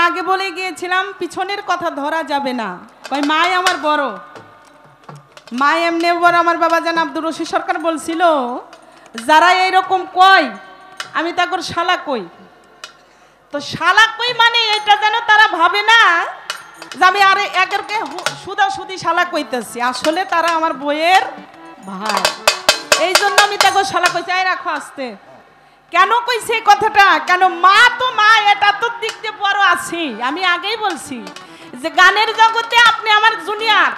আগে বলে গিয়েছিলাম পিছনের কথা ধরা যাবে না। কই মাই আমার বড়, মাই এমনি বড়। আমার বাবা জান আব্দুর রশিদ সরকার বলছিল যারা এইরকম কয় আমি তাকর শালা কই। তো শালা কই মানে এটা যেন তারা ভাবে না যে আমি আরে একেরকে সুদাসুদি শালা কইতেছি, আসলে তারা আমার বইয়ের ভাই। এই জন্য আমি তাকে শালা কইছি। আই রাখো আসতে। কেন কইছে কথাটা? কেন মা তো মা, এটা তো দিক দিয়ে বড় আছি। আমি আগেই বলছি যে গানের জগতে আপনি আমার জুনিয়র,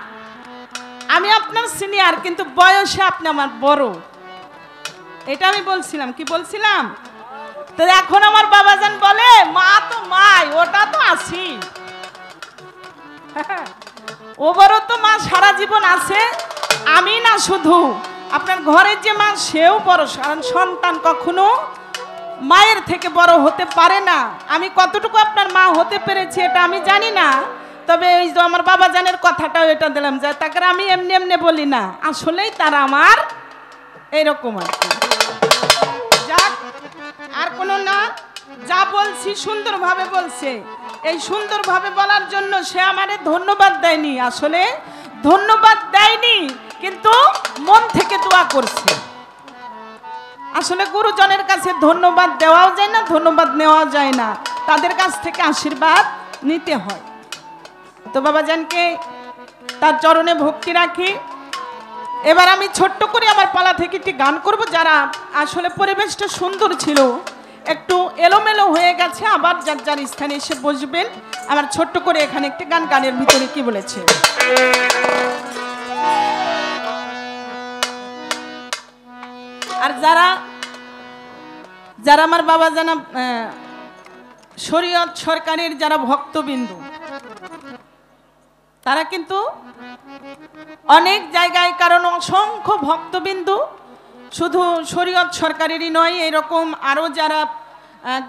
আমি আপনার সিনিয়র, কিন্তু বয়সে আপনি আমার বড়। এটা আমি বলছিলাম। কি বলছিলাম? তো এখন আমার বাবাজান বলে মা তো মাই, ওটা তো আছি। ও বড় তো মা সারা জীবন আছে, আমি না শুধু। আপনার ঘরের যে মা সেও বড়, কারণ সন্তান কখনো মায়ের থেকে বড় হতে পারে না। আমি কতটুকু আপনার মা হতে পেরেছি এটা আমি জানি না, তবে ওই যে আমার বাবা জানের কথাটাও এটা দিলাম যে তাকে আমি এমনি এমনি বলি না, আসলেই তারা আমার এইরকম আর কি। যাক, আর কোনো না, যা বলছি সুন্দরভাবে বলছে। এই সুন্দরভাবে বলার জন্য সে আমারে ধন্যবাদ দেয়নি, আসলে ধন্যবাদ দেয়নি, কিন্তু মন থেকে দোয়া করছে। আসলে গুরুজনের কাছে ধন্যবাদ দেওয়াও যায় না, ধন্যবাদ নেওয়া যায় না, তাদের কাছ থেকে আশীর্বাদ নিতে হয়। তো বাবাজানকে তার চরণে ভক্তি রাখি। এবার আমি ছোট্ট করে আমার পালা থেকে একটি গান করব। যারা আসলে পরিবেশটা সুন্দর ছিল, একটু এলোমেলো হয়ে গেছে, আবার যার যার স্থানে এসে বসবেন। আমার ছোট্ট করে এখানে একটি গান, গানের ভিতরে কি বলেছে। আর যারা যারা আমার বাবা জানা শরীয়ত সরকারের যারা ভক্তবিন্দু, তারা কিন্তু অনেক জায়গায়, কারণ অসংখ্য ভক্তবিন্দু শুধু শরীয়ত সরকারেরই নয়, এরকম আরও যারা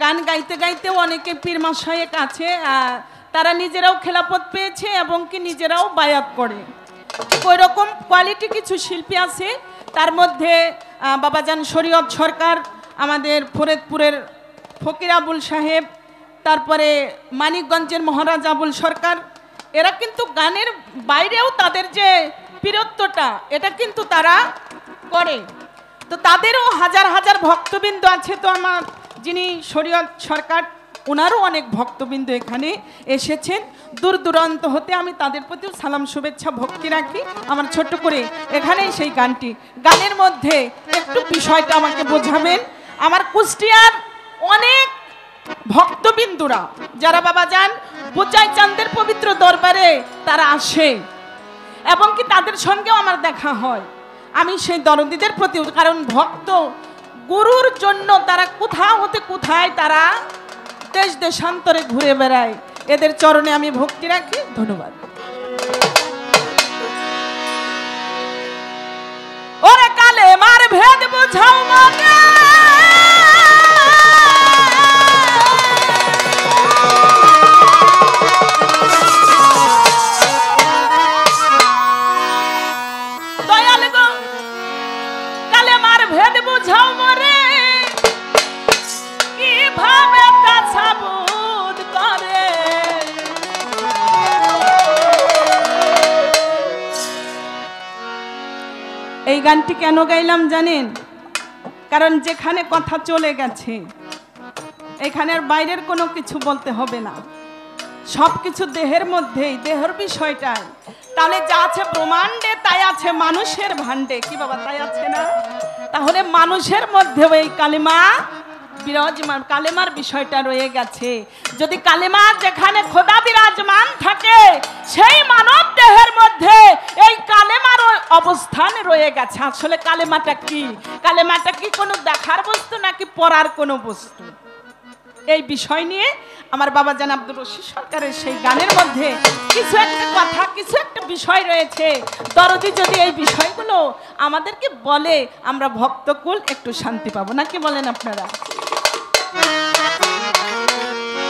গান গাইতে গাইতেও অনেকে পীর মাশায়েখ আছে, তারা নিজেরাও খেলাফত পেয়েছে এবং কি নিজেরাও বায়াত করে। ওই রকম কোয়ালিটি কিছু শিল্পী আছে, তার মধ্যে বাবাজান শরীয়ত সরকার, আমাদের ফরিদপুরের ফকির আবুল সাহেব, তারপরে মানিকগঞ্জের মহারাজ আবুল সরকার, এরা কিন্তু গানের বাইরেও তাদের যে বীরত্বটা এটা কিন্তু তারা করে। তো তাদেরও হাজার হাজার ভক্তবৃন্দ আছে। তো আমার যিনি শরীয়ত সরকার, ওনারও অনেক ভক্তবৃন্দ এখানে এসেছেন দূর দূরান্ত হতে। আমি তাদের প্রতিও সালাম শুভেচ্ছা ভক্তি রাখি। আমার ছোট্ট করে এখানেই সেই গানটি, গানের মধ্যে একটু বিষয়টা আমাকে বোঝাবেন। আমার কুষ্টিয়ার অনেক ভক্তবিন্দুরা যারা বাবা যান বুচাই চাঁদের পবিত্র দরবারে তারা আসে এবং কি তাদের সঙ্গেও আমার দেখা হয়। আমি সেই দরদীদের প্রতি, কারণ ভক্ত গুরুর জন্য তারা কোথাও হতে কোথায় তারা দেশ দেশান্তরে ঘুরে বেড়ায়। এদের চরণে আমি ভক্তি রাখি। ধন্যবাদ। ওরে কালে মার ভেদ বুঝাও মনে, দয়াল গো কালে মার ভেদ বুঝাও মরে, কিভাবে তা সাবুত করে। এই গানটি কেন গাইলাম জানেন? কারণ যেখানে কথা চলে গেছে এখানের বাইরের কোনো কিছু বলতে হবে না, সব কিছু দেহের মধ্যেই, দেহের বিষয়টাই। তাহলে যা আছে ব্রহ্মাণ্ডে তাই আছে মানুষের ভাণ্ডে। কি বাবা তাই আছে না? তাহলে মানুষের মধ্যেও এই কালেমা বিরাজমান, কালেমার বিষয়টা রয়ে গেছে। যদি কালেমা যেখানে খোদা বিরাজমান থাকে সেই মানব দেহের মধ্যে এই কালেমার অবস্থান রয়ে গেছে। আসলে কালেমাটা কি? কালেমাটা কি কোনো দেখার বস্তু নাকি পড়ার কোনো বস্তু? এই বিষয় নিয়ে আমার বাবা জান আব্দুর রশিদ সরকারের সেই গানের মধ্যে কিছু একটা কথা, কিছু একটা বিষয় রয়েছে। দরদি যদি এই বিষয়গুলো আমাদেরকে বলে আমরা ভক্তকুল একটু শান্তি পাবো, নাকি বলেন আপনারা?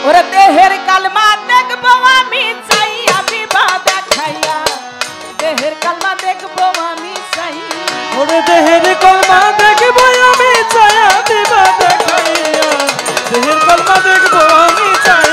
ওরে দেহের কালমা দেখবো আমি চাই, আমি বা দেখাইয়া দেহের কালমা দেখবো আমি চাই। ওরে দেহের কালমা দেখবো আমি চাই, আমি বা দেখাইয়া দেহের কালমা দেখবো আমি চাই।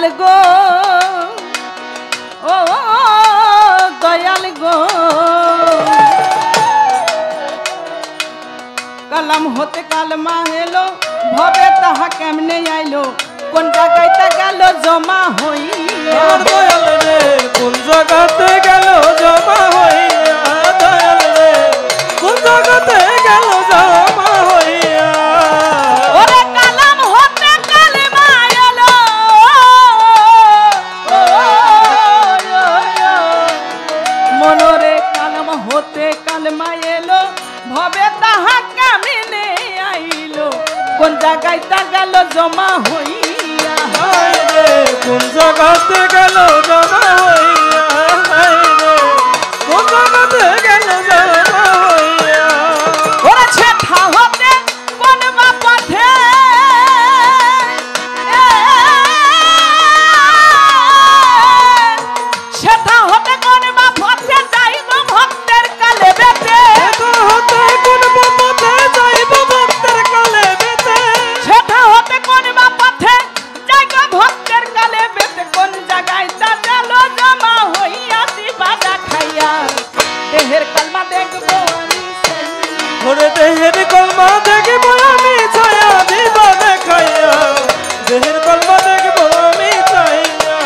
দয়াল গো, ও দয়াল গো, কালাম হতে কালমা এলো, ভবে তাহা কেমনে আইলো, কোন জায়গায় গেল জমা হইয়া। দয়াল রে কোন জায়গাতে গেল জমা হইয়া, দয়াল রে কোন জায়গাতে গেল জমা হইয়া। ওরে কালাম হতে কালমা এলো, মনরে কালাম হতে কালমা এলো, ভবে তাহা কেমনে আইলো, কোন জায়গায় গেল জমা হইয়া। কোন জায়গাতে গেল জমা হইয়া, কোন জায়গাতে গেল জমা হইয়া। ওরে ছেঠা হতে কোন বা পথে, সেটা হতে কোন বা পথে যাইব ভক্তের কালে বেতে, হতে কোন পথে যাইব ভক্তের কালে বেতে, সেটা হতে কোন বা পথে যাইব ভক্তের কালে বেতে, কোন জায়গায় তা গেল জমা হইয়া দিবা দেখাইয়া, দেহের কালমা দেখবো আমি সেই। ওরে দেহের কলমা দেখব আমি ছায়া দিব দেখাইয়া, দেহের কলমা দেখব আমি ছায়া,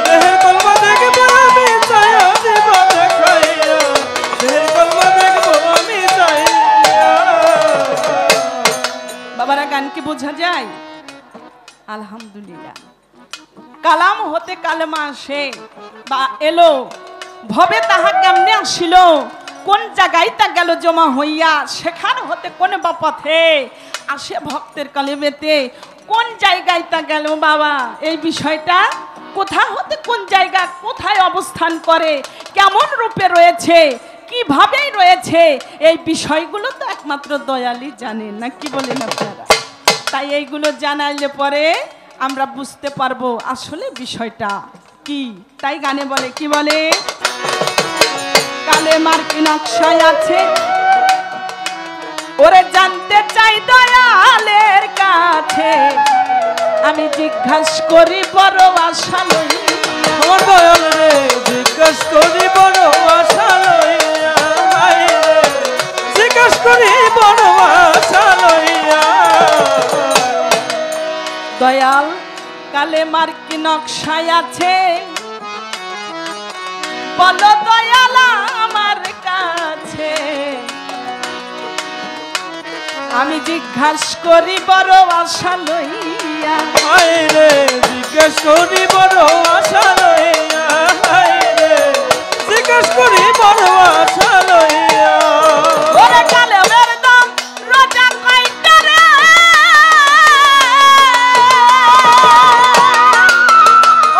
দেহের কলমা দেখব আমি ছায়া দিব দেখাইয়া, দেহের কলমা দেখব আমি ছায়া। বাবারা গান কি বোঝা যায়? আলহামদুলিল্লাহ। কালাম হতে কালেমা আসে বা এলো, ভবে তাহা কেমনে আসিল, কোন জায়গায় তা গেল জমা হইয়া, সেখান হতে কোন বা পথে আসে ভক্তের কালেবেতে, কোন জায়গায় তা গেল বাবা, এই বিষয়টা কোথা হতে কোন জায়গা কোথায় অবস্থান করে, কেমন রূপে রয়েছে, কিভাবেই রয়েছে, এই বিষয়গুলো তো একমাত্র দয়ালই জানেন, না কি বলেন আপনারা? তাই এইগুলো জানাইলে পরে আমরা বুঝতে পারবো আসলে বিষয়টা কি। তাই গানে বলে, কি বলে, কালেমার কি নকশায় আছে, ওরে জানতে চাই দয়ালের কাছে, আমি জিজ্ঞাসা করি বড় আশা লইয়া। আমার দয়াল রে জিজ্ঞাস করি বড় আশা লইয়া, জিজ্ঞাস করি বড় আশা লইয়া। দয়াল কালেমার কি নকশায় আছে, বলো দয়াল আমার কাছে, আমি জিজ্ঞাসা করি বড় আশা লইয়া। রে জিজ্ঞাস করি বড় আশা লইয়া, রে জিজ্ঞাস করি বড় আশা লইয়া। ওরে কালেমের দাম রোজা কয়টা রে,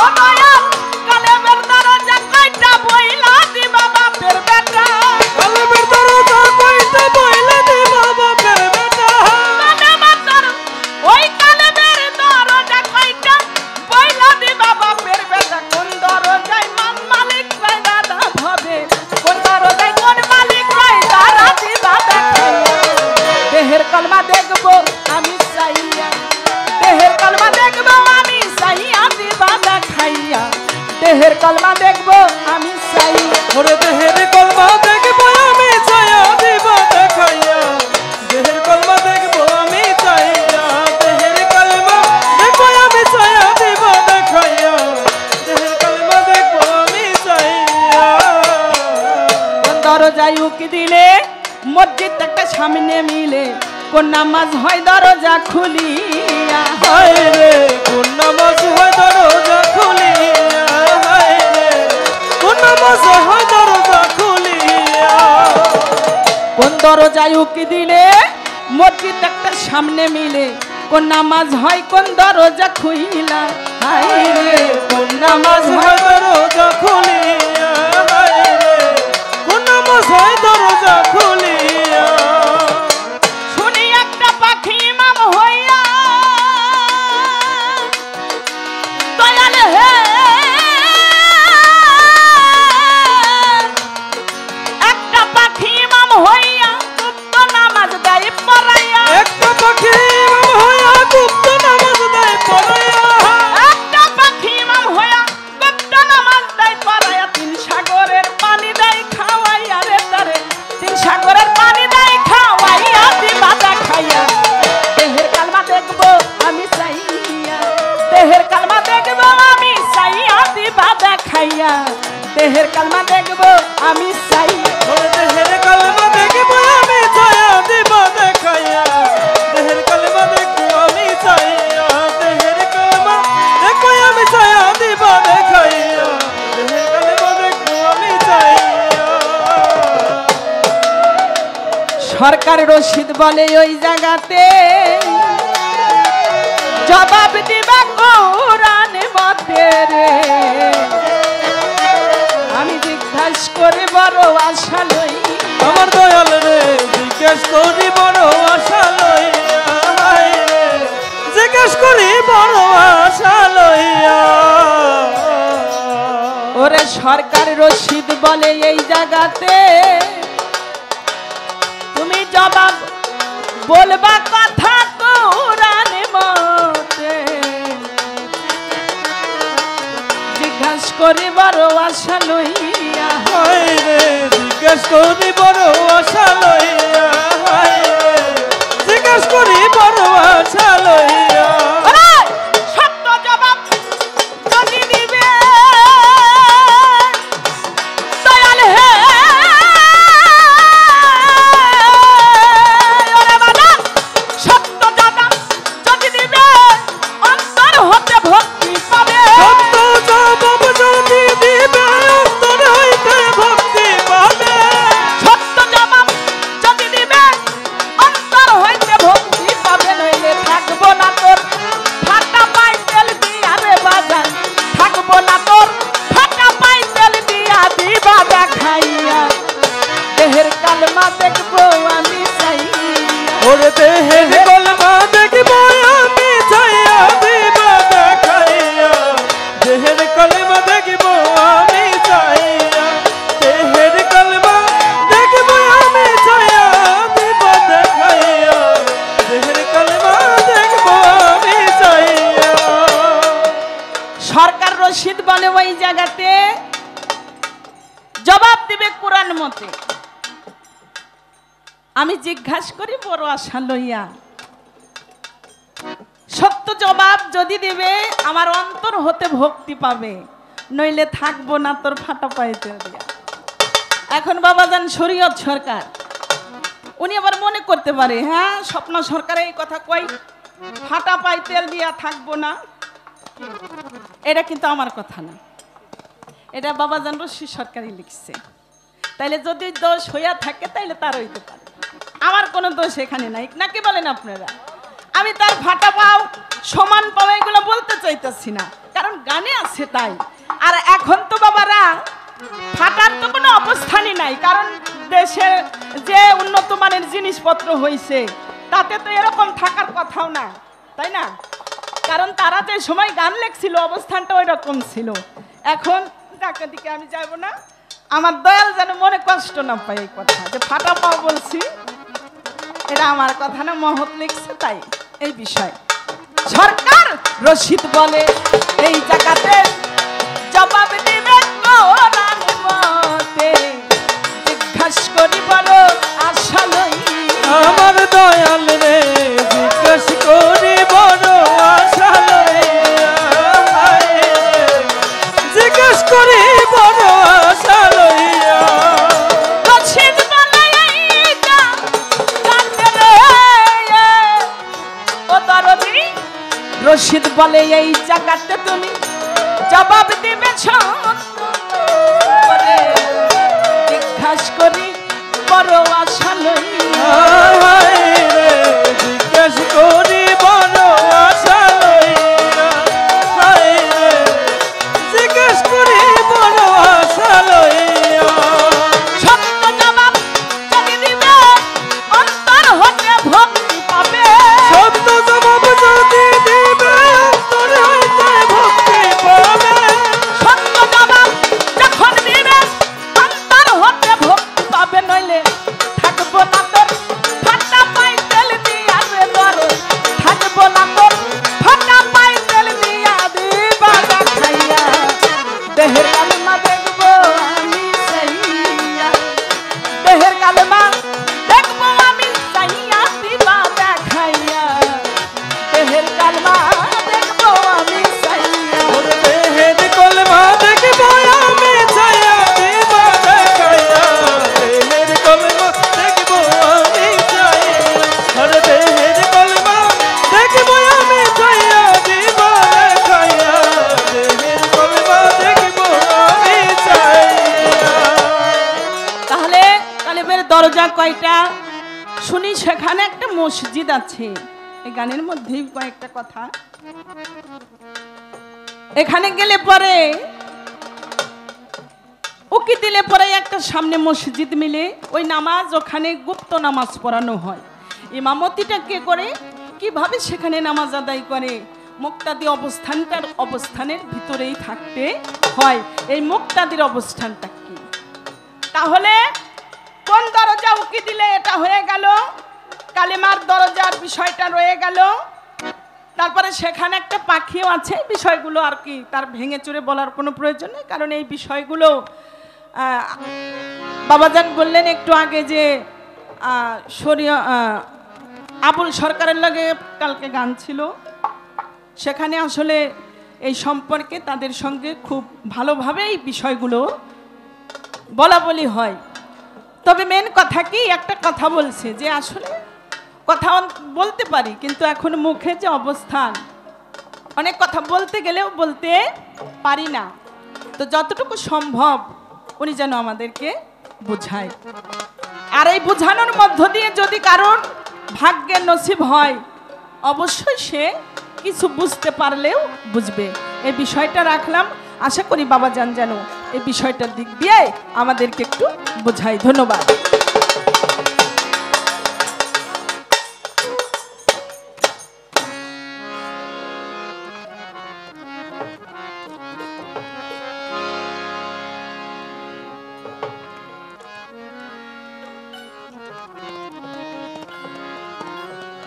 ও দয়াল কালেমের দরজা কয়টা, বইলা দিবা বাপের বেটা, কালেমের দরজা কইতে বইলা দিবা বাপের বেটা, ওই কালেমের দরজা কয়টা, বইলা দিবা বাপের বেটা, কোন দরজায় মান মালিক রায় দাদা ভাবে, কোন দরজায় কোন মালিক রায় দাদা দিবা দেখাইয়া, দেহের কলমা দেখবো আমি চাইয়া, দেহের কলমা দেখবো আমি চাইয়া দিবা দেখাইয়া, দেহের কলমা দেখবো আমি চাইয়া। ওরে দেহের কলমা দেখব আমি ছায়া দিব দেখাইয়া, দেহের কলমা দেখব আমি চাইয়া, দেহের কলমা দেখব আমি ছায়া দিব দেখাইয়া, দেহের কলমা দেখব আমি চাইয়া। কোন দরজায় উকি দিলে মসজিদ একটা সামনে মিলে, কোন নামাজ হয় দরজা খুলিয়া, হায় রে কোন নামাজ হয় দরজা খুলিয়া, হায় রে কোন নামাজ হয় দরজা খুলিয়া। কোন দরজায় উকি দিলে মসজিদ একটা সামনে মিলে, কোন নামাজ হয় কোন দরজা খুইলা, হায় রে কোন নামাজ হয়। দরজা খুলিয়া, হায় রে কোন নামাজ হয় দরজা খুলিয়া। শুনি একটা পাখি ইমাম হইয়া, দয়াল হে একটা পাখি ইমাম হইয়া, গুপ্ত নামাজ দেয় পড়াইয়া, একটা পাখি ইমাম হইয়া গুপ্ত নামাজ দেয় পড়াইয়া, একটা পাখি দেখাইয়া দেহের কালমা দেখবো আমি চাই ওরে দেহের কালমা দেখবো আমি ছায়া দিব দেখাইয়া দেহের কালমা দেখবো আমি চাইয়া দেহের কালমা দেখবো আমি ছায়া দিব দেখাইয়া দেহের কালমা দেখবো আমি চাইয়া। সরকার রশিদ বলে ওই জায়গাতে জবাব দিবা কোরআন মতে রে আমি জিজ্ঞাস করে বড় আশা লই আমার দয়াল রে জিজ্ঞেস করি বড় আশা লইয়া হায় রে জিজ্ঞেস করি বড় আশা লইয়া। ওরে সরকার রশিদ বলে এই জায়গাতে তুমি জবাব বলবা কথা কোরআন মতে জিজ্ঞাস করি বড় আশা লইয়া হায় রে জিজ্ঞেস করি বড় আশা লইয়া হায় রে জিজ্ঞেস করি বড় আশা লইয়া। সত্য জবাব যদি দিবে দয়াল হে ওরে বাবা সত্য জবাব যদি দিবে অন্তর হতে ভক্তি পাবে সত্য জবাব যদি দিবে অন্তর হইতে ভক্তি পাবে সত্য জবাব যদি দিবে অন্তর হইতে ভক্তি পাবে নইলে থাকবো না তোর ফাটা পাই তেল দিয়া রে বাজান থাকবো না তোর ফাটা পাই তেল দিয়া দিবা দেখাইয়া দেহের কালমা দেখবো আমি চাইয়া ওরে দেহের কলমা দেখবো আমি ছায়া দিব দেখাইয়া দেহের কলমা দেখবো আমি ছায়া দেহের কলমা দেখবো আমি ছায়া দিব দেখাইয়া দেহের কলমা দেখবো আমি ছায়া। সরকার রশিদ বলে ওই জায়গাতে জবাব দিবে কোরআন মতে আমি জিজ্ঞাসা করি বড় আশা লইয়া সত্য জবাব যদি দিবে আমার অন্তর হতে ভক্তি পাবে নইলে থাকবো না তোর ফাটা পাইতে দিয়া। এখন বাবাজান শরীয়ত সরকার উনি আবার মনে করতে পারে হ্যাঁ স্বপ্ন সরকার এই কথা কই ফাটা পাই তেল দিয়া থাকবো না এটা কিন্তু আমার কথা না এটা বাবাজান রশিদ সরকারই লিখছে তাইলে যদি দোষ হইয়া থাকে তাইলে তার হইতে পারে আমার কোনো দোষ এখানে নাই নাকি বলেন আপনারা আমি তার ফাটা পাও সমান পাও এগুলো বলতে চাইতেছি না কারণ গানে আছে তাই আর এখন তো বাবারা ফাটার তো কোনো অবস্থানই নাই কারণ দেশে যে উন্নত মানের জিনিসপত্র হইছে তাতে তো এরকম থাকার কথাও না তাই না কারণ তারা যে সময় গান লেখছিল অবস্থানটা ওই রকম ছিল এখন টাকা দিকে আমি যাব না আমার দয়াল যেন মনে কষ্ট না পায় এই কথা যে ফাটা পাও বলছি এটা আমার কথা না মহৎ লিখছে তাই এই বিষয় সরকার রশিদ বলে এই জায়গাতে জবাব দিবে কোরআন মতে জিজ্ঞাস করি বড় আশা লই আমার দয়াল রে জিজ্ঞেস করি বড় আশা লইয়া হায় রে জিজ্ঞেস করি বড় আশা লইয়া। রশিদ বলে এইটা জানতে রে ও দরদি রশিদ বলে এই জায়গাতে তুমি জবাব দিবে করে জিজ্ঞাস করি বড় আশা লইয়া হায় রে জিজ্ঞেস করি বড় আশা লইয়া হায় রে জিজ্ঞেস করি বড় আশা লইয়া। সত্য জবাব যদি দিবে অন্তর হতে ভক্তি পাবে সত্য জবাব যদি দিবে অন্তর হইতে ভক্তি পাবে সত্য জবাব যখন দিবে অন্তর হতে ভক্তি পাবে নইলে থাকবো না দরজা কয়টা শুনি সেখানে একটা মসজিদ আছে। এই গানের মধ্যেই কয়েকটা কথা। এখানে গেলে পরে উকি দিলে পরে একটা সামনে মসজিদ মিলে, ওই নামাজ ওখানে গুপ্ত নামাজ পড়ানো হয়। ইমামতিটা কে করে, কিভাবে সেখানে নামাজ আদায় করে, মুক্তাদি অবস্থানের ভিতরেই থাকতে হয়। এই মুক্তাদির অবস্থানটা কি? তাহলে কোন দরজা উকি দিলে এটা হয়ে গেল, কালেমার দরজার বিষয়টা রয়ে গেল। তারপরে সেখানে একটা পাখিও আছে। বিষয়গুলো আর কি তার ভেঙে চুরে বলার কোনো প্রয়োজন নেই, কারণ এই বিষয়গুলো বাবাজান বললেন একটু আগে যে আবুল সরকারের লগে কালকে গান ছিল, সেখানে আসলে এই সম্পর্কে তাদের সঙ্গে খুব ভালোভাবে এই বিষয়গুলো বলা বলি হয়। তবে মেন কথা কি, একটা কথা বলছে যে আসলে কথা বলতে পারি, কিন্তু এখন মুখে যে অবস্থান, অনেক কথা বলতে গেলেও বলতে পারি না। তো যতটুকু সম্ভব উনি যেন আমাদেরকে বোঝায়। আর এই বোঝানোর মধ্য দিয়ে যদি কারণ ভাগ্যের নসিব হয়, অবশ্যই সে কিছু বুঝতে পারলেও বুঝবে। এই বিষয়টা রাখলাম। আশা করি বাবাজান যেন এই বিষয়টার দিক দিয়ে আমাদেরকে একটু বোঝায়। ধন্যবাদ।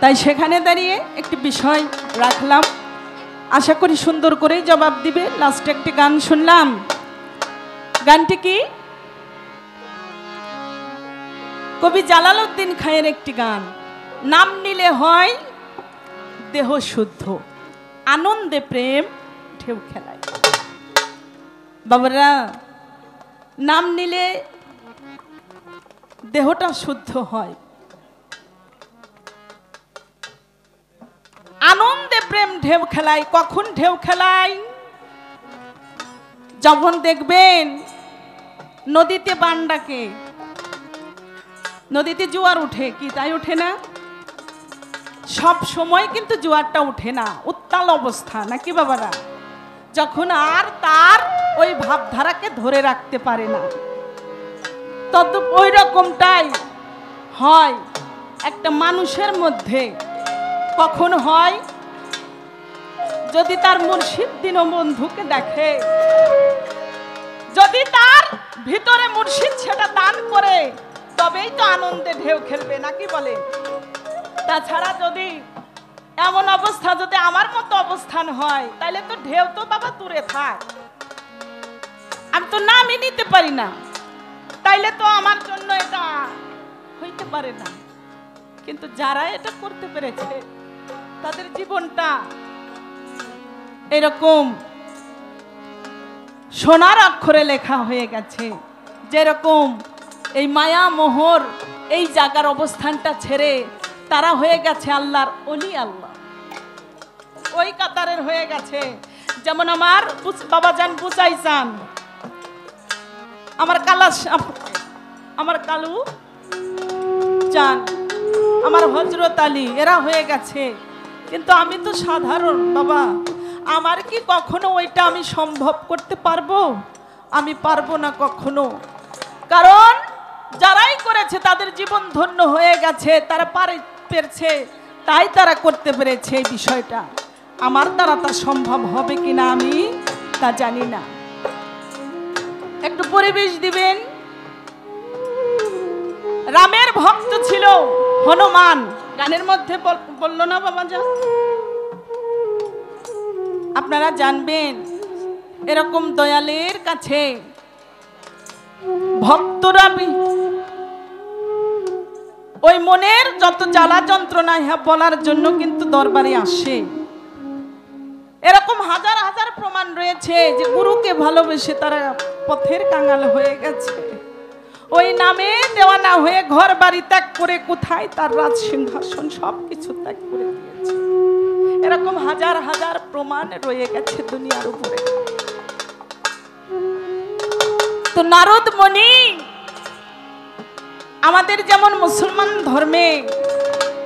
তাই সেখানে দাঁড়িয়ে একটি বিষয় রাখলাম, আশা করি সুন্দর করেই জবাব দিবে। লাস্টে একটি গান শুনলাম। গানটি কি? কবি জালালউদ্দিন খাঁয়ের একটি গান, নাম নিলে হয় দেহ শুদ্ধ, আনন্দে প্রেম ঢেউ খেলায়। বাবারা, নাম নিলে দেহটা শুদ্ধ হয়, আনন্দে প্রেম ঢেউ খেলায়। কখন ঢেউ খেলায়? যখন দেখবেন নদীতে বান্ডাকে, নদীতে জোয়ার উঠে, কি তাই ওঠে না? সব সময় কিন্তু জোয়ারটা উঠে না, উত্তাল অবস্থা, নাকি বাবারা? যখন আর তার ওই ভাবধারাকে ধরে রাখতে পারে না, তত ওই রকমটাই হয় একটা মানুষের মধ্যে। কখন হয়? যদি তার মুর্শিদ দীনবন্ধুকে দেখে, যদি তার ভিতরে মুর্শিদ সেটা দান করে, তবেই তো আনন্দে ঢেউ খেলবে, নাকি বলে? তাছাড়া যদি এমন অবস্থা, যদি আমার মতো অবস্থান হয়, তাহলে তো ঢেউ তো বাবা দূরে থাক, আমি তো নামই নিতে পারি না, তাইলে তো আমার জন্য এটা হইতে পারে না। কিন্তু যারা এটা করতে পেরেছে, তাদের জীবনটা এরকম সোনার অক্ষরে লেখা হয়ে গেছে। যেরকম এই মায়া মোহর এই জায়গার অবস্থানটা ছেড়ে তারা হয়ে গেছে আল্লাহর ওলি, আল্লাহ ওই কাতারের হয়ে গেছে। যেমন আমার বাবাজান বুঝাইছেন, আমার আমার কালু চান, আমার হযরত আলী, এরা হয়ে গেছে। কিন্তু আমি তো সাধারণ বাবা, আমার কি কখনো ওইটা আমি সম্ভব করতে পারবো? আমি পারবো না কখনো। কারণ যারাই করেছে তাদের জীবন ধন্য হয়ে গেছে, তারা পেরেছে, তাই তারা করতে পেরেছে এই বিষয়টা। আমার দ্বারা তা সম্ভব হবে কিনা আমি তা জানি না। একটু পরিবেশ দিবেন। রামের ভক্ত ছিল হনুমান, গানের মধ্যে বললো না বাবা যা, আপনারা জানবেন এরকম দয়ালের কাছে ভক্তরা ওই মনের যত জ্বালা যন্ত্রণা হ্যাঁ বলার জন্য কিন্তু দরবারে আসে। এরকম হাজার হাজার প্রমাণ রয়েছে যে গুরুকে ভালোবেসে তারা পথের কাঙাল হয়ে গেছে, ওই নামে দেওয়ানা হয়ে ঘর বাড়ি ত্যাগ করে কোথায় তার রাজ সিংহাসন সবকিছু ত্যাগ করে দিয়েছে। এরকম হাজার হাজার প্রমাণ রয়ে গেছে দুনিয়ার উপরে। তো নারদ মুনি আমাদের যেমন মুসলমান ধর্মে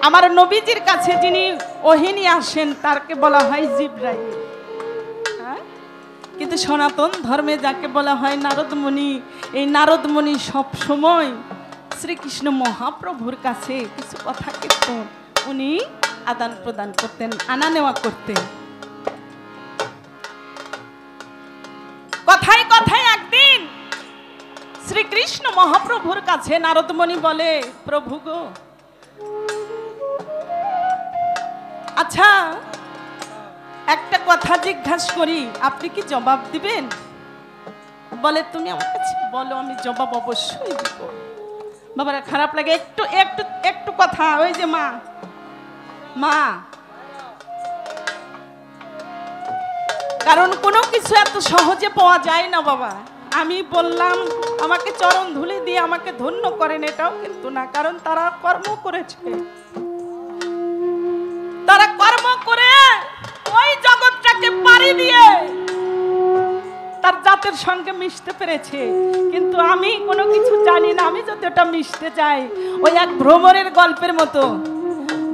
আমার নবীজির কাছে যিনি ওহী নিয়ে আসেন তারকে বলা হয় জিবরাইল, কিন্তু সনাতন ধর্মে যাকে বলা হয় নারদ মুনি, এই নারদ মুনি সব সময় শ্রীকৃষ্ণ মহাপ্রভুর কাছে কিছু কথা কিন্তু উনি আদান প্রদান করতেন, আনা নেওয়া করতেন। কথায় কথায় একদিন শ্রীকৃষ্ণ মহাপ্রভুর কাছে নারদ মুনি বলে, প্রভু গো, আচ্ছা একটা কথা জিজ্ঞাসা করি, আপনি কি জবাব দিবেন? বলে, তুমি আমার কাছে বলো, আমি জবাব অবশ্যই দিব। বাবারা খারাপ লাগে একটু একটু একটু কথা, ওই যে মা মা, কারণ কোনো কিছু এত সহজে পাওয়া যায় না বাবা। আমি বললাম আমাকে চরণ ধুলি দিয়ে আমাকে ধন্য করেন, এটাও কিন্তু না, কারণ তারা কর্ম করেছে, তারা কর্ম করে ওই জগৎটাকে পাড়ি দিয়ে তার জাতের সঙ্গে মিশতে পেরেছে, কিন্তু আমি কোনো কিছু জানি না। আমি যদি ওটা মিশতে যাই, ওই এক ভ্রমরের গল্পের মতো,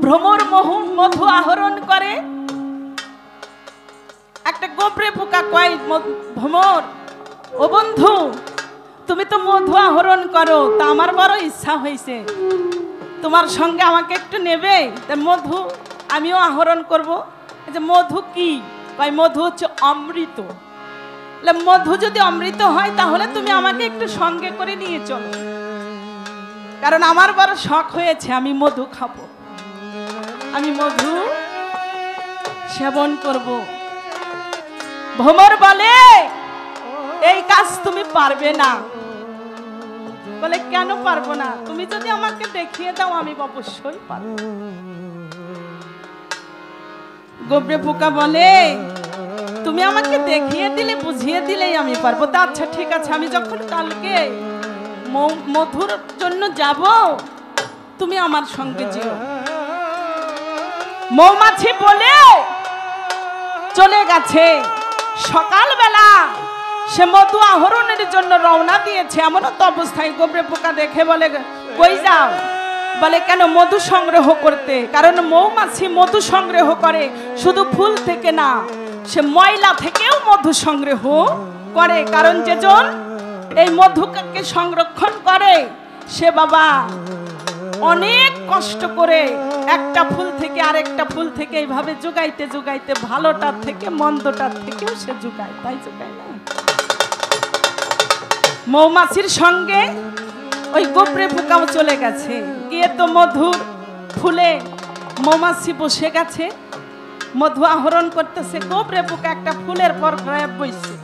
ভ্রমর মধু আহরণ করে, একটা গোবরে পোকা কয়, ভ্রমর ও বন্ধু, তুমি তো মধু আহরণ করো, তা আমার বড় ইচ্ছা হয়েছে তোমার সঙ্গে আমাকে একটু নেবে, তাই মধু আমিও আহরণ করব। যে মধু কি? কয় মধু হচ্ছে অমৃত। মধু যদি অমৃত হয় তাহলে তুমি আমাকে একটু সঙ্গে করে নিয়ে চলো, কারণ আমার বড় শখ হয়েছে, আমি মধু খাবো, আমি মধু সেবন করব। ভ্রমর বলে, এই কাজ তুমি পারবে না। বলে, কেন পারবো না? তুমি যদি আমাকে দেখিয়ে দাও আমি অবশ্যই পারবো। গোবরে পোকা বলে, তুমি আমাকে দেখিয়ে দিলে, বুঝিয়ে দিলেই আমি পারবো। তা আচ্ছা ঠিক আছে, আমি যখন কালকে মধুর জন্য যাব, তুমি আমার সঙ্গে যেও। মৌমাছি বলে চলে গেছে। সকালবেলা সে মধু আহরণের জন্য রওনা দিয়েছে, এমনও তো অবস্থায় গোবরে পোকা দেখে বলে, কই যাও? বলে, কেন? মধু সংগ্রহ করতে। কারণ মৌমাছি মধু সংগ্রহ করে শুধু ফুল থেকে না, সে ময়লা থেকেও মধু সংগ্রহ করে। কারণ যেজন এই মধুকে সংরক্ষণ করে সে বাবা অনেক কষ্ট করে একটা ফুল থেকে আরেকটা ফুল থেকে এইভাবে জোগাইতে জোগাইতে ভালোটার থেকে মন্দটার থেকেও সে জোগায়, তাই জোগায় না? মৌমাছির সঙ্গে ওই গোবরে পোকাও চলে গেছে, গিয়ে তো মধুর ফুলে মৌমাছি বসে গেছে, মধু আহরণ করতেছে। গোবরে পোকা একটা ফুলের পর বসছে।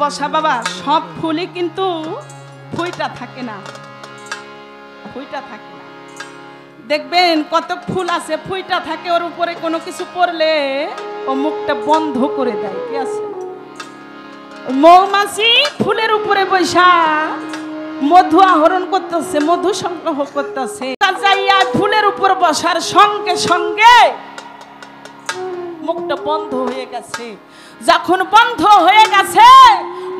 বসা বাবা, সব ফুলই কিন্তু ফুইটা থাকে না, ফুইটা থাকে না। দেখবেন কত ফুল আছে ফুইটা থাকে, ওর উপরে কোনো কিছু পড়লে ও মুখটা বন্ধ করে দেয়। কি আছে? মৌমাছি ফুলের উপরে বসা মধু আহরণ করতেছে, মধু সংগ্রহ করতেছে। ফুলের উপর বসার সঙ্গে সঙ্গে মুখটা বন্ধ হয়ে গেছে। যখন বন্ধ হয়ে গেছে,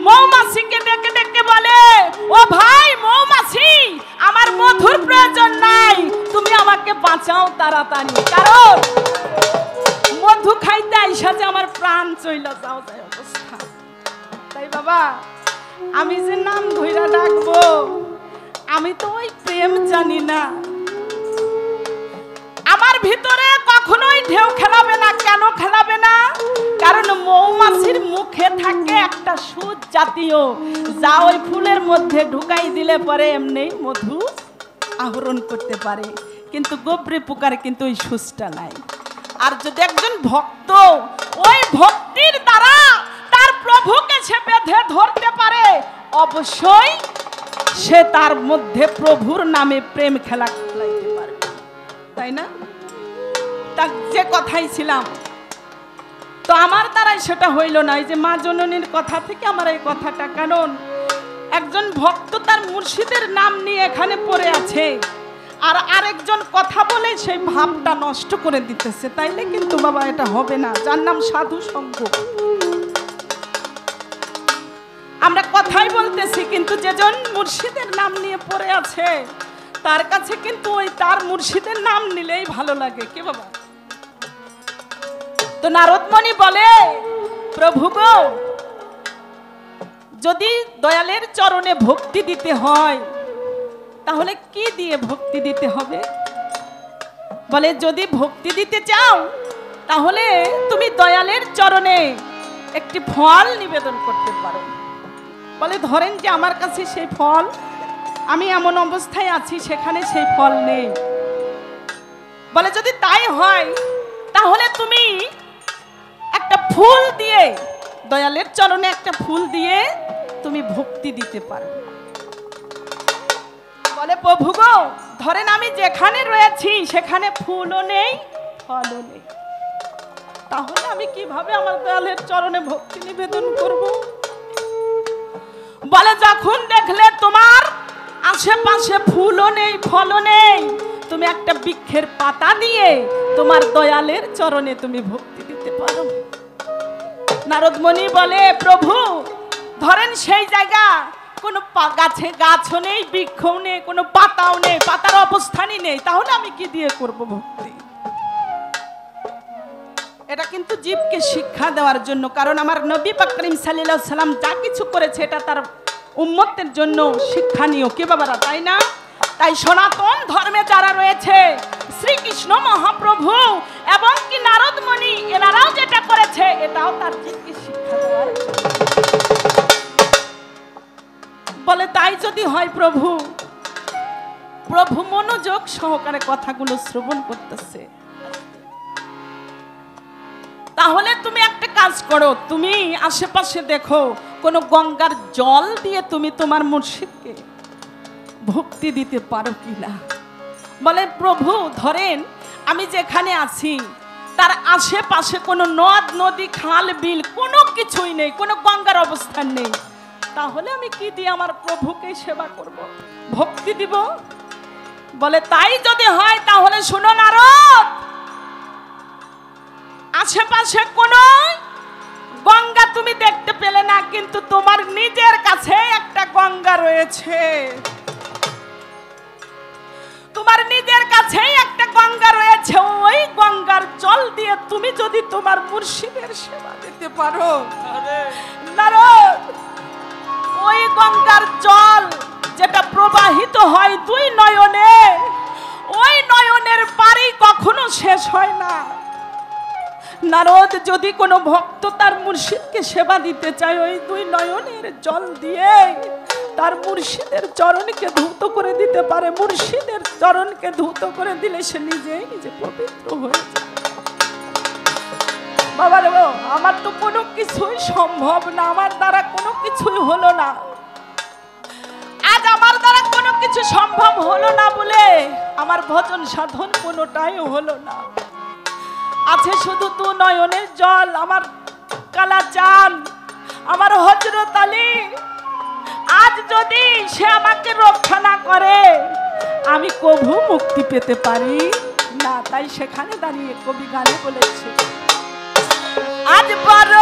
মৌমাছিকে ডেকে ডেকে বলে, ও ভাই মৌমাছি, আমার মধুর প্রয়োজন নাই, তুমি আমাকে বাঁচাও তাড়াতাড়ি, কারণ মধু খাইতে আইসা যে আমার প্রাণ চইলা যাও যায় অবস্থা। তাই বাবা, আমি যে নাম ধইরা ডাকবো, আমি তো ওই প্রেম জানি না, আমার ভিতরে কখনোই ঢেউ খেলাবে না। কেন খেলাবে না? কারণ মৌমাছির মুখে থাকে একটা সুচ জাতীয়, যা ওই ফুলের মধ্যে ঢুকাই দিলে পরে এমনি মধু আহরণ করতে পারে, কিন্তু গোবরে পোকার কিন্তু ওই সুচটা নাই। আর যদি একজন ভক্ত ওই ভক্তির দ্বারা তার প্রভুকে সে বেঁধে ধরতে পারে, অবশ্যই সে তার মধ্যে প্রভুর নামে প্রেম খেলা খেলাইতে পারবে, তাই না? তা যে কথাই ছিলাম, তো আমার দ্বারাই সেটা হইল না। এই যে মা জননীর কথা থেকে আমার এই কথাটা, কারণ একজন ভক্ত তার মুর্শিদের নাম নিয়ে এখানে পড়ে আছে, আর আরেকজন কথা বলে সেই ভাবটা নষ্ট করে দিতেছে, তাইলে কিন্তু বাবা এটা হবে না, যার নাম সাধু সঙ্গ। আমরা কথাই বলতেছি, কিন্তু যেজন মুর্শিদের নাম নিয়ে পড়ে আছে তার কাছে কিন্তু ওই তার মুর্শিদের নাম নিলেই ভালো লাগে। কি বাবা? তো নারদমণি বলে, প্রভু গো, যদি দয়ালের চরণে ভক্তি দিতে হয় তাহলে কি দিয়ে ভক্তি দিতে হবে? বলে, যদি ভক্তি দিতে চাও তাহলে তুমি দয়ালের চরণে একটি ফল নিবেদন করতে পারো। বলে, ধরেন যে আমার কাছে সেই ফল, আমি এমন অবস্থায় আছি সেখানে সেই ফল নেই। বলে, যদি তাই হয় তাহলে তুমি একটা ফুল দিয়ে, দয়ালের চরণে একটা ফুল দিয়ে তুমি ভক্তি দিতে পারো। বলে, প্রভু গো, ধরেন আমি যেখানে রয়েছি সেখানে ফুলও নেই, ফলও নেই, তাহলে আমি কিভাবে আমার দয়ালের চরণে ভক্তি নিবেদন করব? বলে, যখন দেখলে তোমার আশেপাশে ফুলও নেই, ফলও নেই, তুমি একটা বৃক্ষের পাতা দিয়ে তোমার দয়ালের চরণে তুমি ভক্তি দিতে পারো। নারদমণি বলে, প্রভু, ধরেন সেই জায়গা কোনো গাছে গাছও নেই, বৃক্ষও নেই, কোনো পাতাও নেই, পাতার অবস্থানই নেই, তাহলে আমি কি দিয়ে করব ভক্তি? এটা কিন্তু জীবকে শিক্ষা দেওয়ার জন্য, কারণ আমার নবী পাক করিম সাল্লাল্লাহু আলাইহি সাল্লাম যা কিছু করেছে এটা তার উম্মতের জন্য শিক্ষণীয়। কি বাবারা, তাই না? তাই সনাতন ধর্মে যারা রয়েছে, শ্রীকৃষ্ণ মহাপ্রভু এবং কি নারদমণি, এনারাও যেটা করেছে এটাও তার জীবকে শিক্ষা দেওয়ার জন্য। বলে, তাই যদি হয় প্রভু, প্রভু মনোযোগ সহকারে কথাগুলো শ্রবণ করতেছে, তাহলে তুমি একটা কাজ করো, তুমি আশেপাশে দেখো কোনো গঙ্গার জল দিয়ে তুমি তোমার মুর্শিদকে ভক্তি দিতে পারো কিনা। বলে, প্রভু, ধরেন আমি যেখানে আছি তার আশেপাশে কোনো নদ নদী খাল বিল কোনো কিছুই নেই, কোনো গঙ্গার অবস্থান নেই, তাহলে আমি কি দিয়ে আমার প্রভুকে সেবা করব, ভক্তি দিব? বলে, তাই যদি হয় তাহলে শুনো নারদ, আশেপাশে কোনো গঙ্গা তুমি দেখতে পেলে না, কিন্তু তোমার নিজের কাছে একটা গঙ্গা রয়েছে, তোমার নিজের কাছে একটা গঙ্গা রয়েছে। ওই গঙ্গার জল দিয়ে তুমি যদি তোমার মুর্শিদের সেবা দিতে পারো নারদ, ওই গঙ্গার জল যেটা প্রবাহিত হয় দুই নয়নে, ওই নয়নের পানি কখনো শেষ হয় না। নারদ, যদি কোনো ভক্ত তার মুর্শিদকে সেবা দিতে চায়, ওই দুই নয়নের জল দিয়ে তার মুর্শিদের চরণকে ধৌত করে দিতে পারে। মুর্শিদের চরণকে ধৌত করে দিলে সে নিজেই নিজে পবিত্র হয়ে যায়। বাবা রে, আমার তো কোনো কিছুই সম্ভব না, আমার দ্বারা কোনো কিছুই হলো না। আজ আমার দ্বারা কোনো কিছু সম্ভব হলো না বলে আমার ভজন সাধন কোনোটাই হলো না। আছে শুধু দু নয়নের জল, আমার কালা চাঁদ, আমার হযরত আলী। আজ যদি সে আমাকে রক্ষা না করে আমি কভু মুক্তি পেতে পারি না। তাই সেখানে দাঁড়িয়ে কবি গানে বলেছে, আজ বড়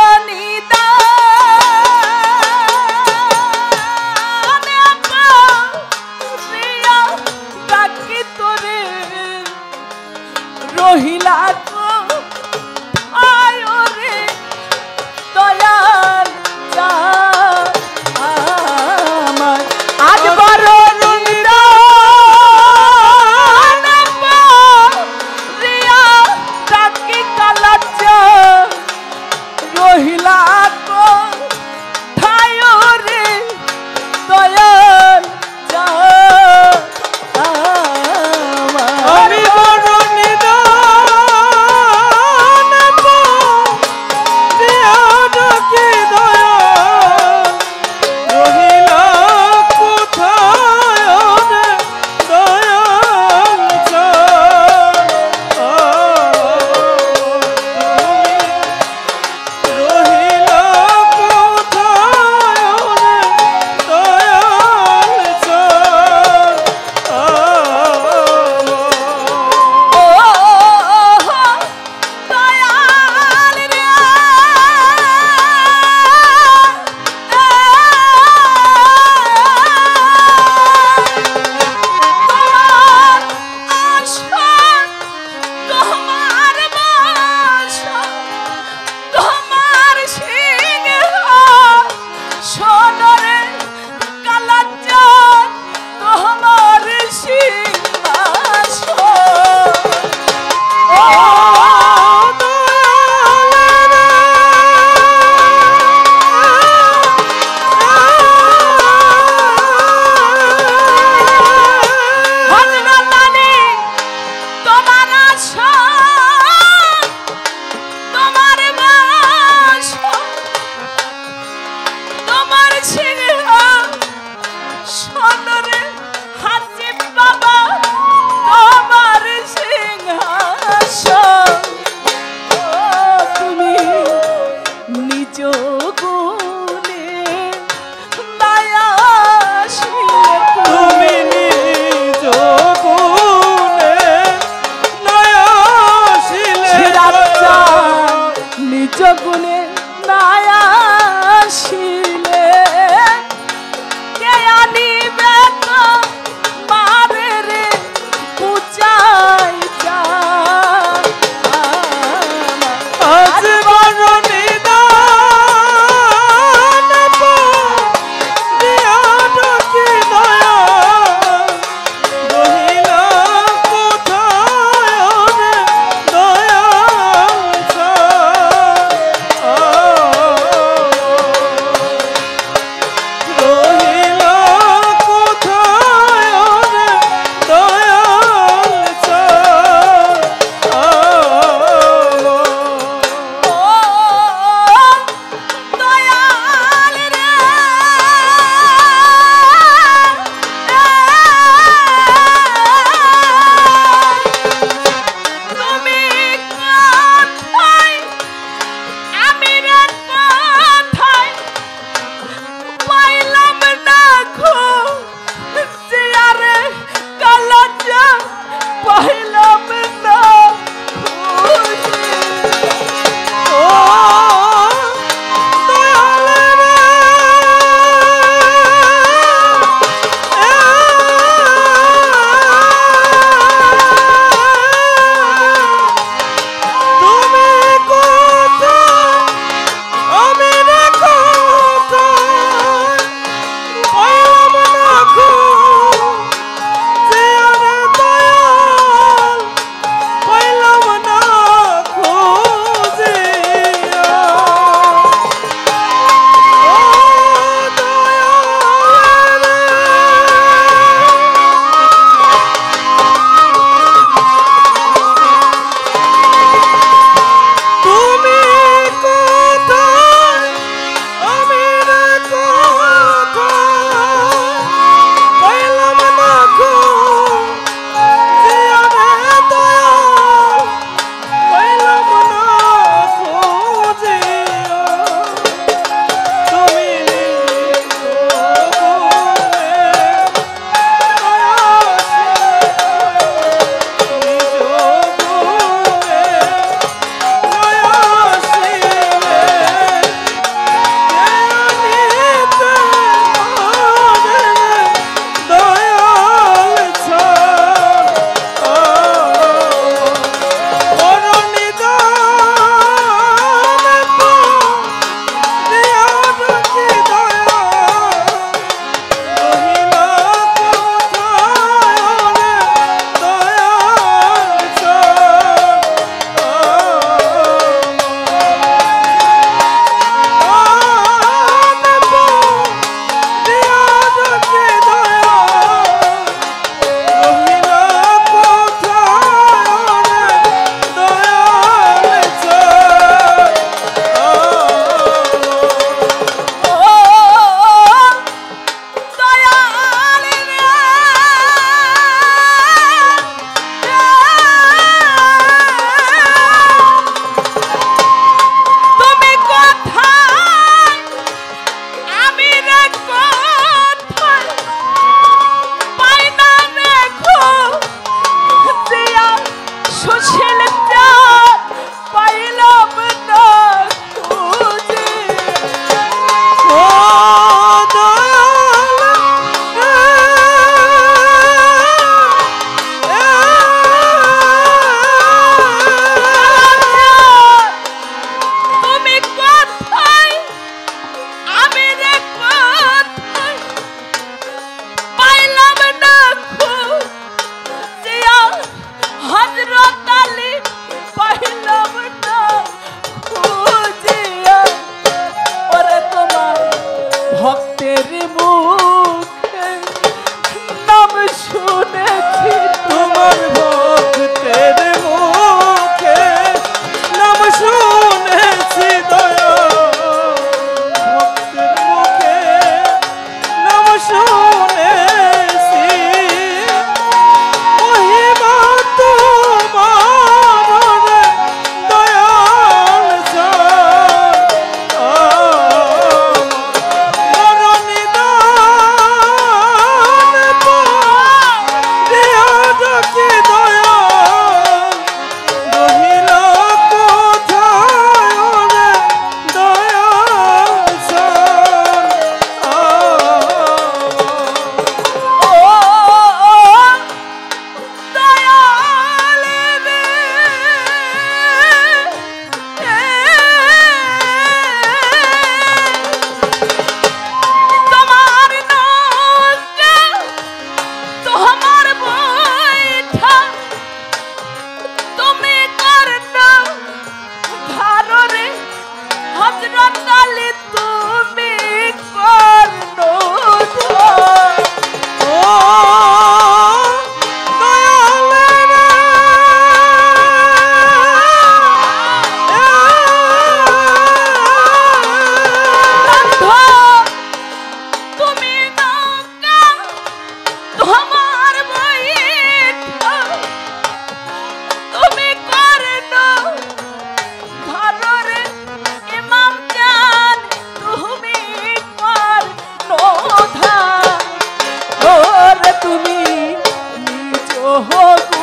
তোরে রহিলা রহিলা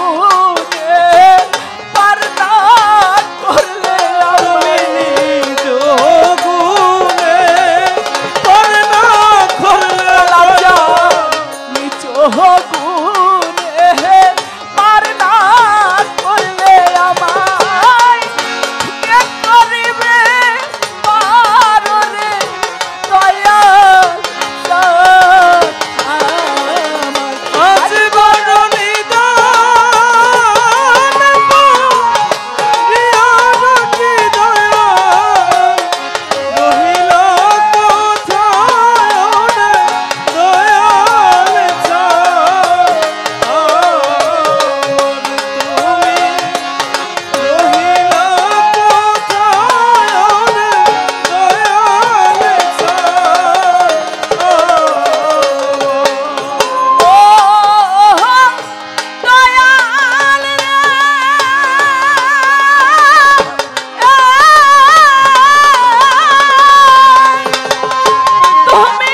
গুণে পার না করলে তুমি নিজ গুণে পার না করলে নিজ গুণে পার না করলে আমায় কে করিবে পার রে দয়া আজ বড় নিদান রিয়ার কি দয়া রহিল কোথায় দয়াল চান তুমি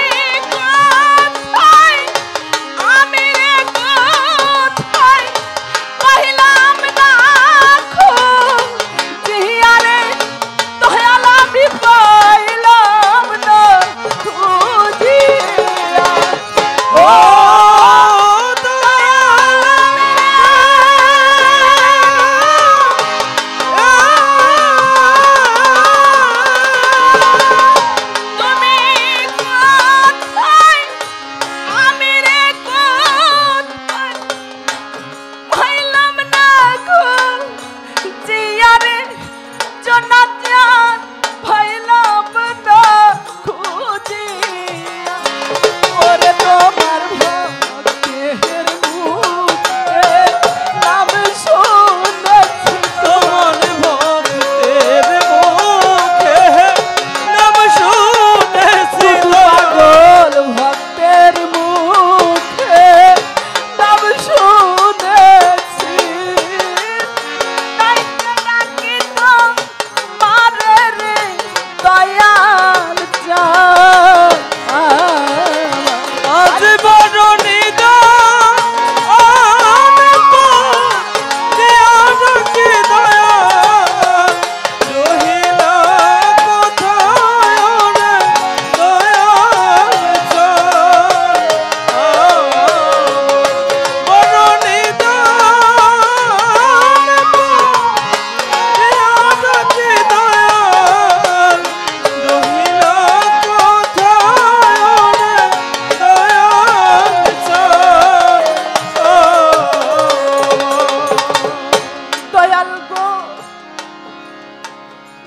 রহিল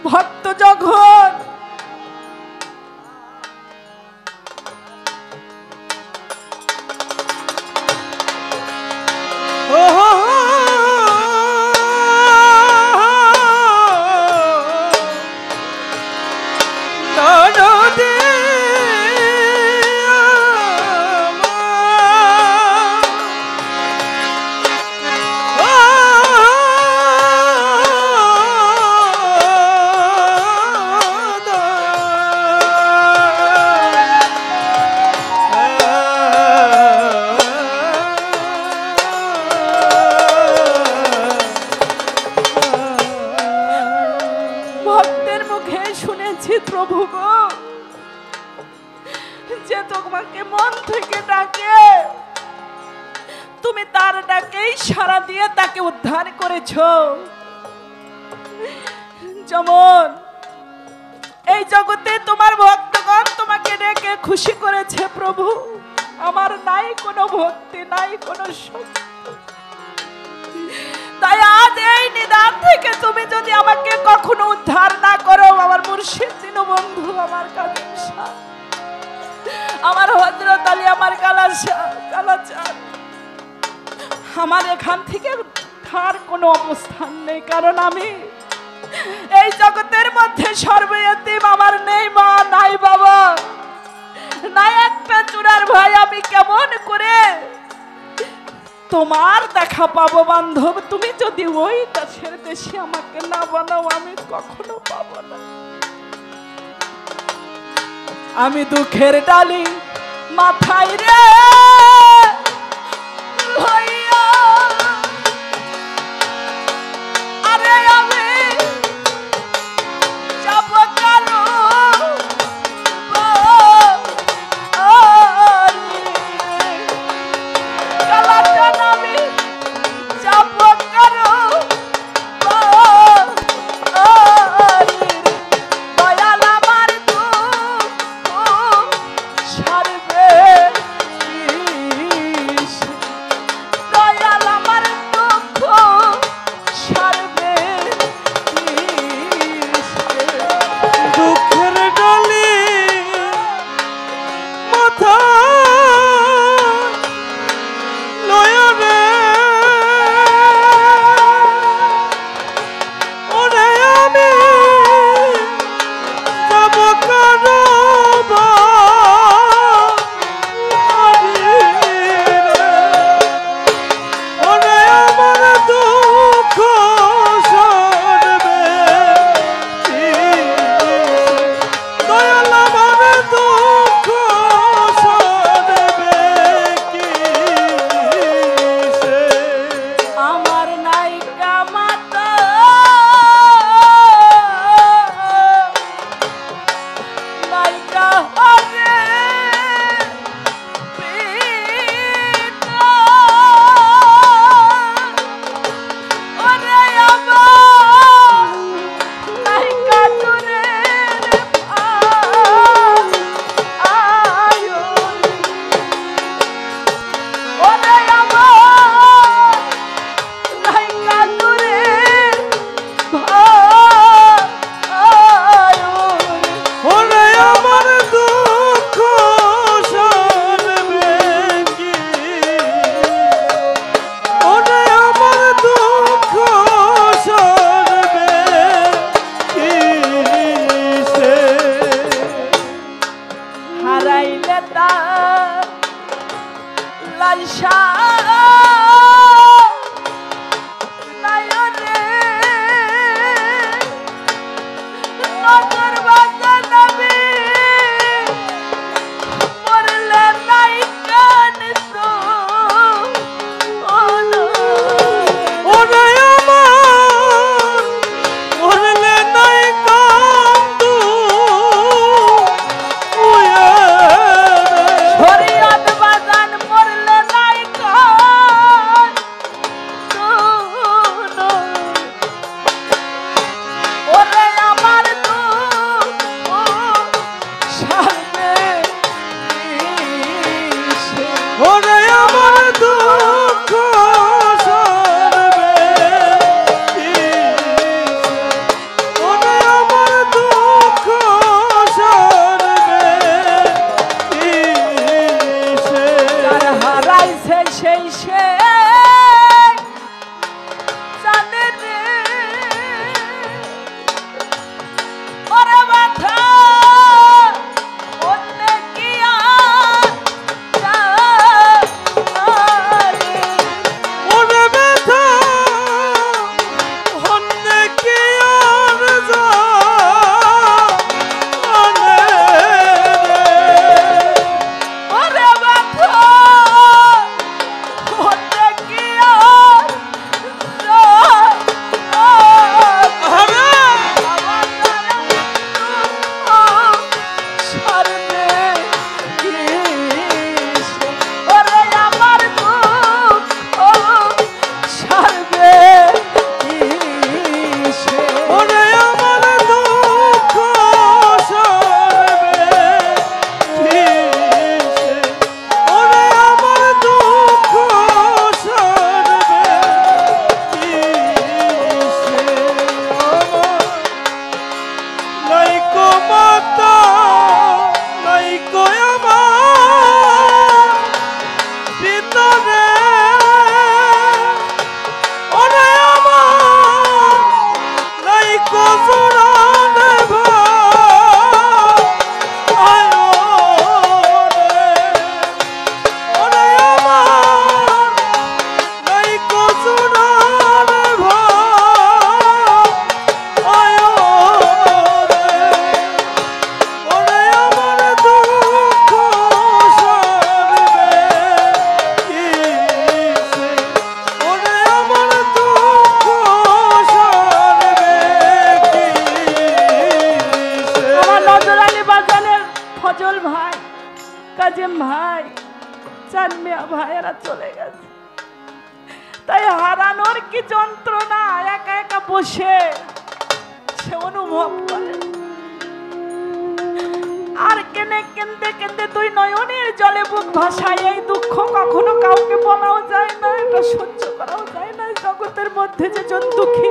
ভক্ত যখন ভক্তের মুখে শুনেছি প্রভু গো, যে তোমাকে মন থেকে ডাকে তুমি তার ডাকেই সাড়া দিয়ে তাকে উদ্ধার করেছো। যেমন এই জগতে তোমার ভক্তগণ তোমাকে ডেকে খুশি করেছে প্রভু, আমার নাই কোনো ভক্তি, নাই কোনো শক্তি। তাই আজ এই নিদান থেকে তুমি যদি আমাকে কখনো উদ্ধার না করো, আমার মুর্শিদ দীনবন্ধু, আমার কাদের শাহ, আমার হযরত আলী, আমার কালাচাঁদ, আমার এখান থেকে তার কোনো অবস্থান নেই। কারণ আমি এই জগতের মধ্যে সর্বয়তীম, আমার নেই মা, নাই বাবা, নাই একটা চূড়ার ভাই। আমি কেমন করে তোমার দেখা পাবো বান্ধব? তুমি যদি ওই কাছের দেশে আমাকে না বানাও, আমি কখনো পাবো না। আমি দুঃখের ডালি মাথায় রে লইয়া গান মেয়া ভাইয়েরা চলে গেছে। তাই হারানোর কি যন্ত্রণা একা একা বসে সে অনুভব করে। আর কেনে কেন্দে কেন্দে তুই নয়নের জলে বুক ভাসায়। এই দুঃখ কখনো কাউকে বলাও যায় না, এটা সহ্য করাও যায় না। জগতের মধ্যে যে জন দুঃখী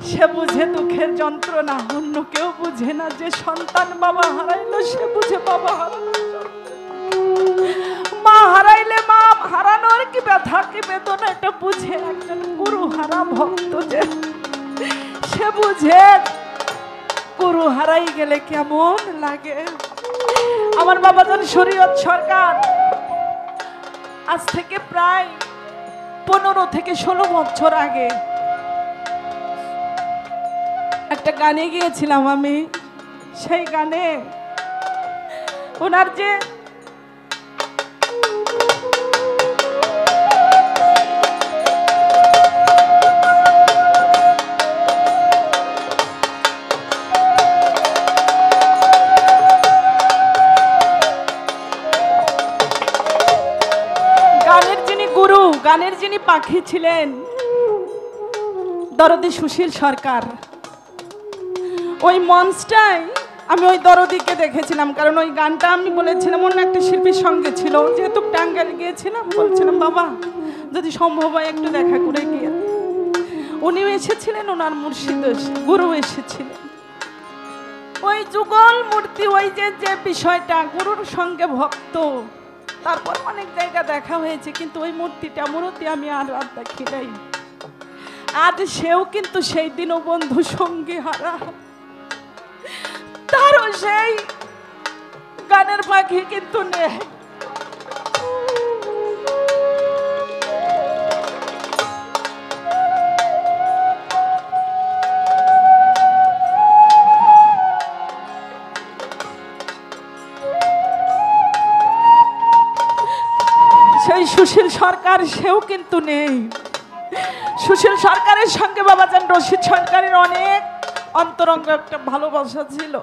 সে বুঝে দুঃখের যন্ত্রণা, অন্য কেউ বুঝে না। যে সন্তান বাবা হারাইলো সে বুঝে বাবা হারানো, মা হারাইলে মা হারানোর কি ব্যথা কি বেদনা এটা বুঝে। একজন গুরু হারা ভক্ত যে সে বুঝে গুরু হারাই গেলে কেমন লাগে। আমার বাবাজান শরীয়ত সরকার আজ থেকে প্রায় 15 থেকে 16 বছর আগে একটা গানে গিয়েছিলাম আমি। সেই গানে ওনার যে গানের যিনি পাখি ছিলেন দরদি সুশীল সরকার, ওই মঞ্চটাই আমি ওই দরদিকে দেখেছিলাম। কারণ ওই গানটা আমি বলেছিলাম অন্য একটা শিল্পীর সঙ্গে ছিল, যেহেতু টাঙ্গাইল গিয়েছিলাম বলছিলাম বাবা যদি সম্ভব হয় একটু দেখা করে গিয়ে। উনিও এসেছিলেন, ওনার মুর্শিদ গুরু এসেছিলেন। ওই যুগল মূর্তি, ওই যে বিষয়টা গুরুর সঙ্গে ভক্ত, তারপর অনেক জায়গা দেখা হয়েছে, কিন্তু ওই মূর্তিটা মূর্তি আমি আর দেখি নাই। আজ সেও কিন্তু সেই দিনও বন্ধু সঙ্গী হারা, তারও সেই গানের পাখি কিন্তু নেই। সেই সুশীল সরকার সেও কিন্তু নেই। সুশীল সরকারের সঙ্গে বাবাজান রশিদ সরকারের অনেক অন্তরঙ্গ একটা ভালোবাসা ছিল।